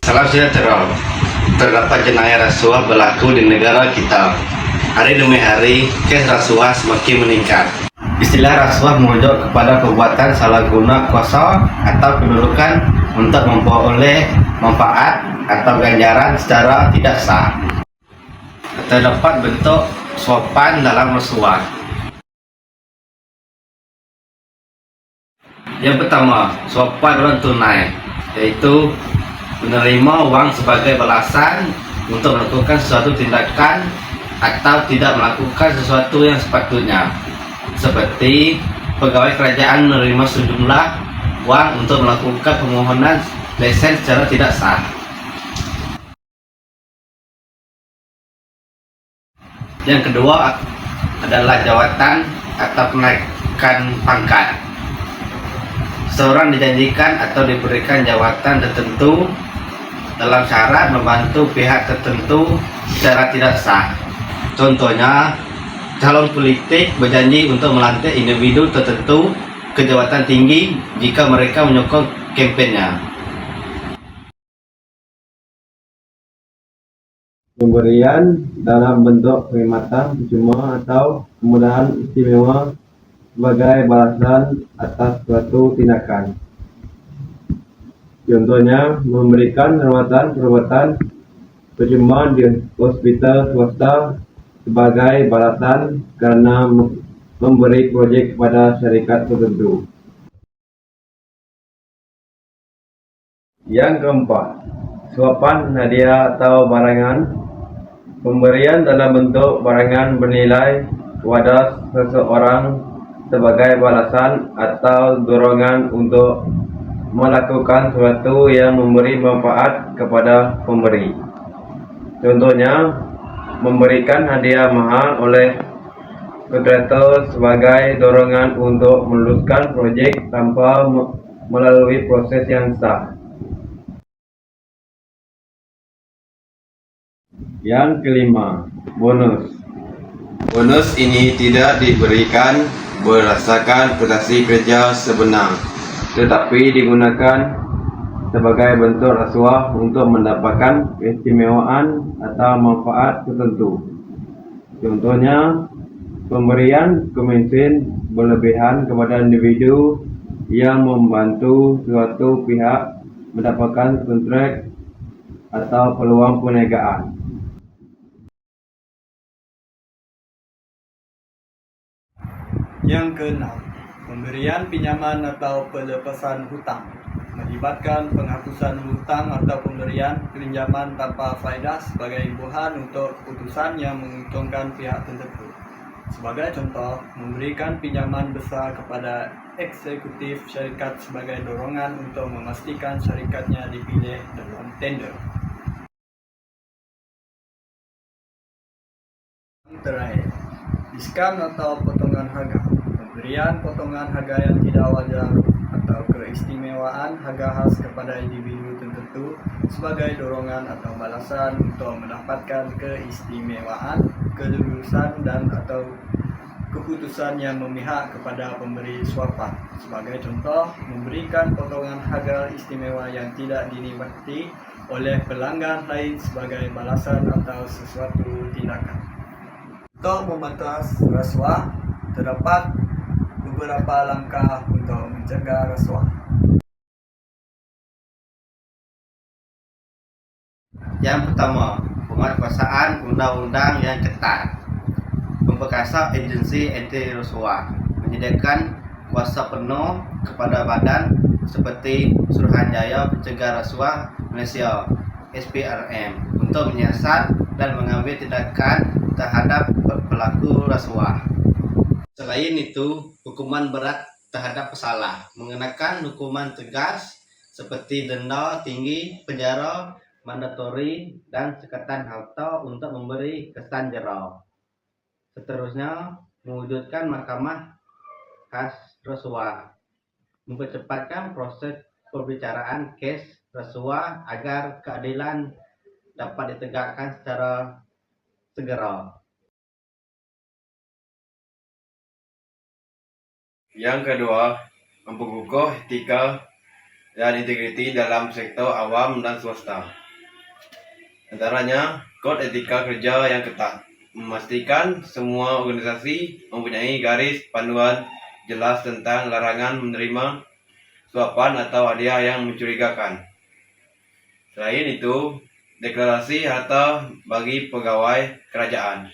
Salam sejahtera. Terdapat jenayah rasuah berlaku di negara kita. Hari demi hari, kes rasuah semakin meningkat. Istilah rasuah merujuk kepada perbuatan salah guna kuasa atau kedudukan untuk memperoleh manfaat atau ganjaran secara tidak sah. Terdapat bentuk suapan dalam rasuah. Yang pertama, suapan non tunai, yaitu menerima uang sebagai balasan untuk melakukan sesuatu tindakan atau tidak melakukan sesuatu yang sepatutnya, seperti pegawai kerajaan menerima sejumlah uang untuk melakukan permohonan lesen secara tidak sah. Yang kedua adalah jawatan atau kenaikan pangkat. Seorang dijanjikan atau diberikan jawatan tertentu dalam syarat membantu pihak tertentu secara tidak sah. Contohnya, calon politik berjanji untuk melantik individu tertentu ke jabatan tinggi jika mereka menyokong kampanyenya. Pemberian dalam bentuk perkhidmatan percuma atau kemudahan istimewa sebagai balasan atas suatu tindakan. Contohnya, memberikan perawatan percuma di hospital swasta sebagai balasan karena memberi proyek kepada syarikat tertentu. Yang keempat, suapan hadiah atau barangan. Pemberian dalam bentuk barangan bernilai kepada seseorang sebagai balasan atau dorongan untuk melakukan sesuatu yang memberi manfaat kepada pemberi. Contohnya, memberikan hadiah mahal oleh kontraktor sebagai dorongan untuk meluluskan proyek tanpa melalui proses yang sah. Yang kelima, bonus. Bonus ini tidak diberikan berdasarkan prestasi kerja sebenar, tetapi digunakan sebagai bentuk rasuah untuk mendapatkan keistimewaan atau manfaat tertentu. Contohnya, pemberian komisi berlebihan kepada individu yang membantu suatu pihak mendapatkan kontrak atau peluang perniagaan. Yang keenam, pemberian pinjaman atau pelepasan hutang melibatkan penghapusan hutang atau pemberian pinjaman tanpa faedah sebagai imbuhan untuk keputusan yang menguntungkan pihak tertentu. Sebagai contoh, memberikan pinjaman besar kepada eksekutif syarikat sebagai dorongan untuk memastikan syarikatnya dipilih dalam tender. Terakhir, diskon atau potongan harga. Pemberian potongan harga yang tidak wajar atau keistimewaan harga khas kepada individu tertentu sebagai dorongan atau balasan untuk mendapatkan keistimewaan, kelulusan dan atau keputusan yang memihak kepada pemberi suapan. Sebagai contoh, memberikan potongan harga istimewa yang tidak dinikmati oleh pelanggan lain sebagai balasan atau sesuatu tindakan. Untuk memberantas rasuah, terdapat beberapa langkah untuk mencegah rasuah. Yang pertama, penguatkuasaan undang-undang yang ketat. Memperkasa agensi anti rasuah, menyediakan kuasa penuh kepada badan seperti Suruhanjaya Pencegah Rasuah Malaysia (SPRM) untuk menyiasat dan mengambil tindakan terhadap pelaku rasuah. Selain itu, hukuman berat terhadap pesalah, mengenakan hukuman tegas seperti denda tinggi, penjara mandatori, dan sekatan harta untuk memberi kesan jera. Seterusnya, mewujudkan mahkamah khas rasuah, mempercepatkan proses pembicaraan kes rasuah agar keadilan dapat ditegakkan secara segera. Yang kedua, memperkukuh etika dan integriti dalam sektor awam dan swasta. Antaranya, kode etika kerja yang ketat, memastikan semua organisasi mempunyai garis panduan jelas tentang larangan menerima suapan atau hadiah yang mencurigakan. Selain itu, deklarasi harta bagi pegawai kerajaan.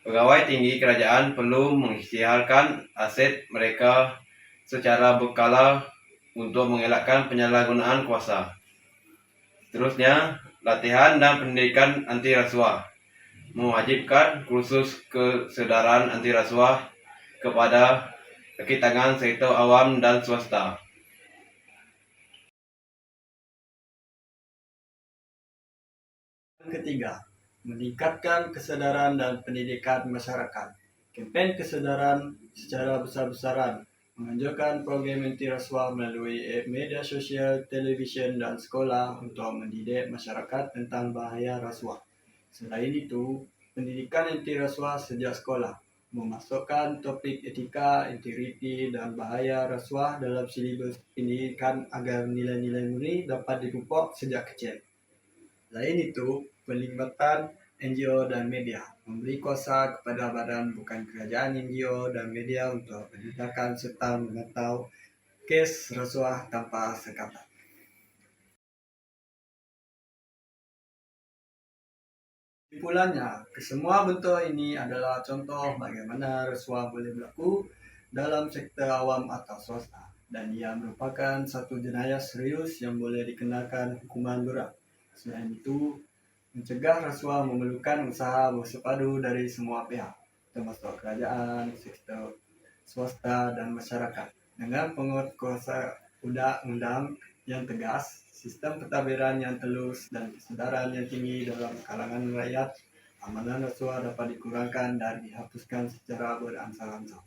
Pegawai tinggi kerajaan perlu mengisytiharkan aset mereka secara berkala untuk mengelakkan penyalahgunaan kuasa. Seterusnya, latihan dan pendidikan anti rasuah mewajibkan kursus kesedaran anti rasuah kepada kaki tangan sektor awam dan swasta. Ketiga, meningkatkan kesadaran dan pendidikan masyarakat. Kempen kesadaran secara besar-besaran, menganjurkan program anti rasuah melalui media sosial, televisyen, dan sekolah untuk mendidik masyarakat tentang bahaya rasuah. Selain itu, pendidikan anti rasuah sejak sekolah, memasukkan topik etika, integriti, dan bahaya rasuah dalam silibus pendidikan agar nilai-nilai murni dapat dipupuk sejak kecil. Selain itu, pelibatan NGO dan media memberi kuasa kepada badan bukan kerajaan NGO dan media untuk menindakkan serta memantau kes rasuah tanpa sengketa. Kesimpulannya, kesemua bentuk ini adalah contoh bagaimana rasuah boleh berlaku dalam sektor awam atau swasta, dan ia merupakan satu jenayah serius yang boleh dikenakan hukuman berat. Selain itu, mencegah rasuah memerlukan usaha bersepadu dari semua pihak, termasuk kerajaan, sektor swasta, dan masyarakat. Dengan penguatkuasaan undang-undang yang tegas, sistem pentadbiran yang telus, dan kesedaran yang tinggi dalam kalangan rakyat, amalan rasuah dapat dikurangkan dan dihapuskan secara beransur-ansur.